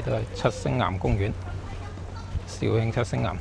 都係七星岩公園，肇慶七星岩。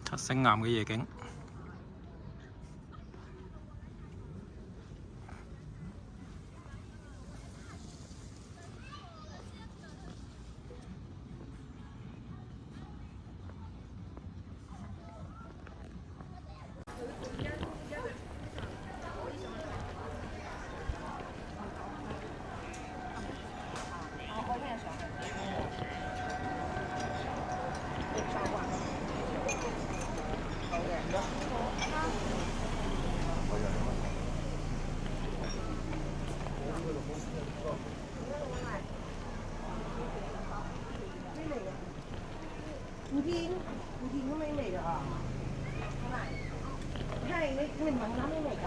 七星岩嘅夜景。五天都未嚟㗎，係你問啱未嚟㗎？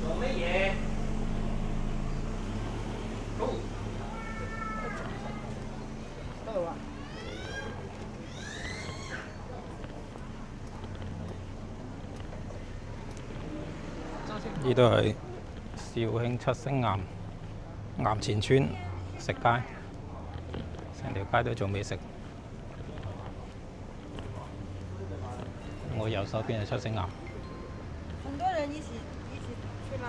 做乜嘢？到啊！呢度係肇慶七星岩岩前村食街，成條街都做美食。我右手邊係七星岩。很多人一起去嗎？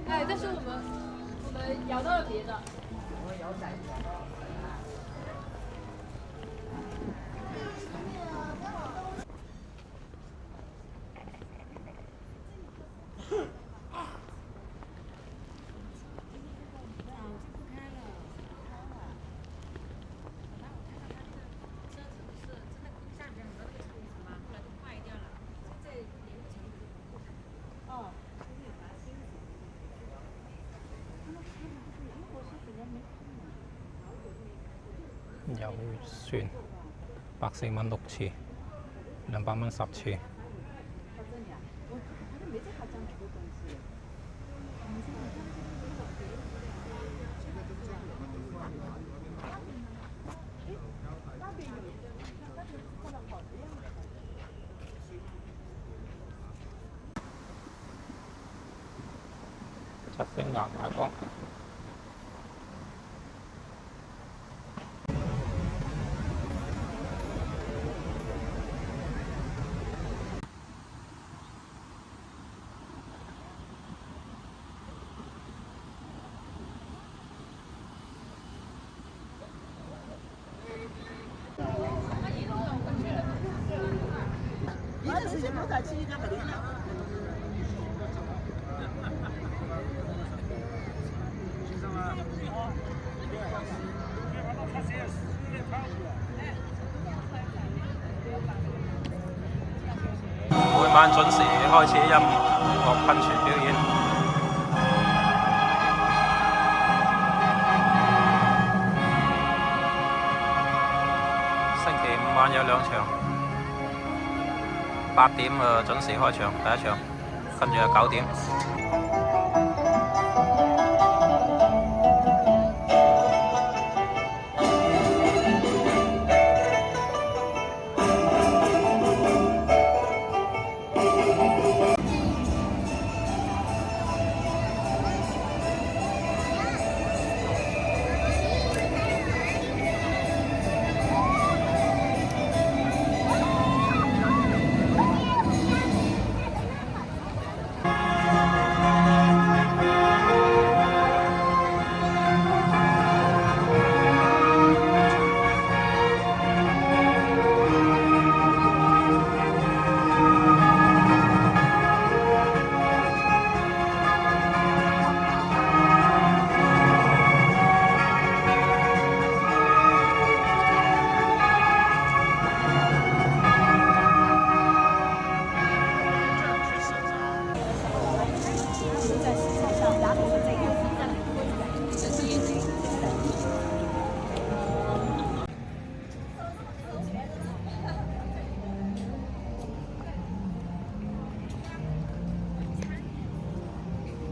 哎，但是我们摇到了别的。有船140蚊6次，200蚊10次。七星岩大江。每晚準時開始音樂噴泉表演。星期5晚有2場，8點準時開場第1場，跟住9點。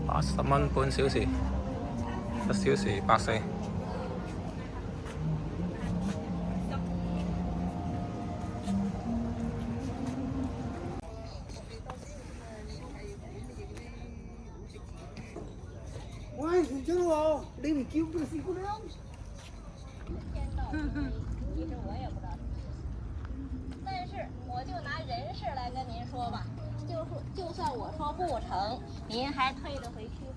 80蚊半小時，1小時140。喂，唔准喎！你唔叫佢試過啦。其实我也不知道，但是我就拿人事来跟您说吧，就算我说不成，您还退得回去吗？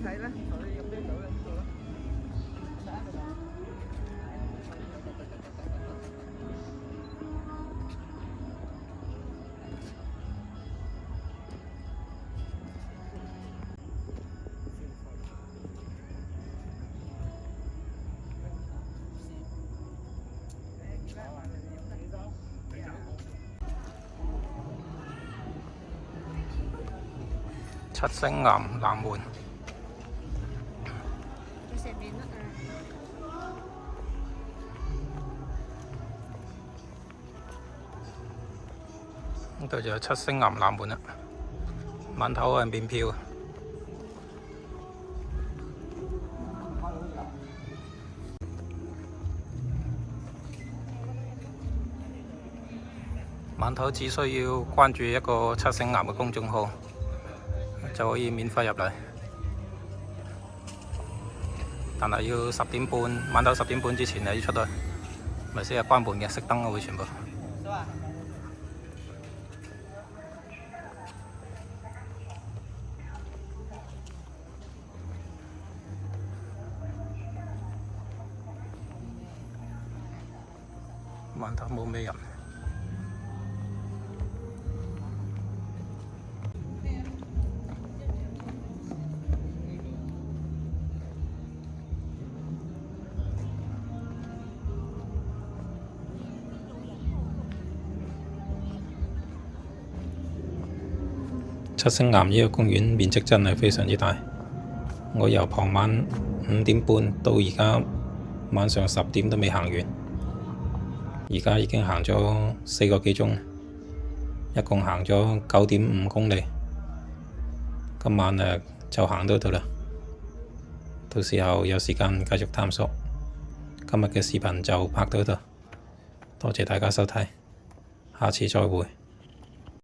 睇啦，佢有咩走咧？做啦。七星岩南門。呢度就有七星岩南門啦，晚頭係免票。晚頭只需要關注一個七星岩嘅公眾號，就可以免費入嚟。但係要10點半，晚頭10點半之前你要出去，咪先係關門嘅，熄燈嘅會全部。晚頭冇咩人。七星岩呢個公園面積真係非常之大，我由傍晚5點半到而家晚上10點都未行完，而家已經行咗4個幾鐘，一共行咗9.5公里。今晚就行到度啦，到時候有時間繼續探索。今日嘅視頻就拍到度，多謝大家收睇，下次再會。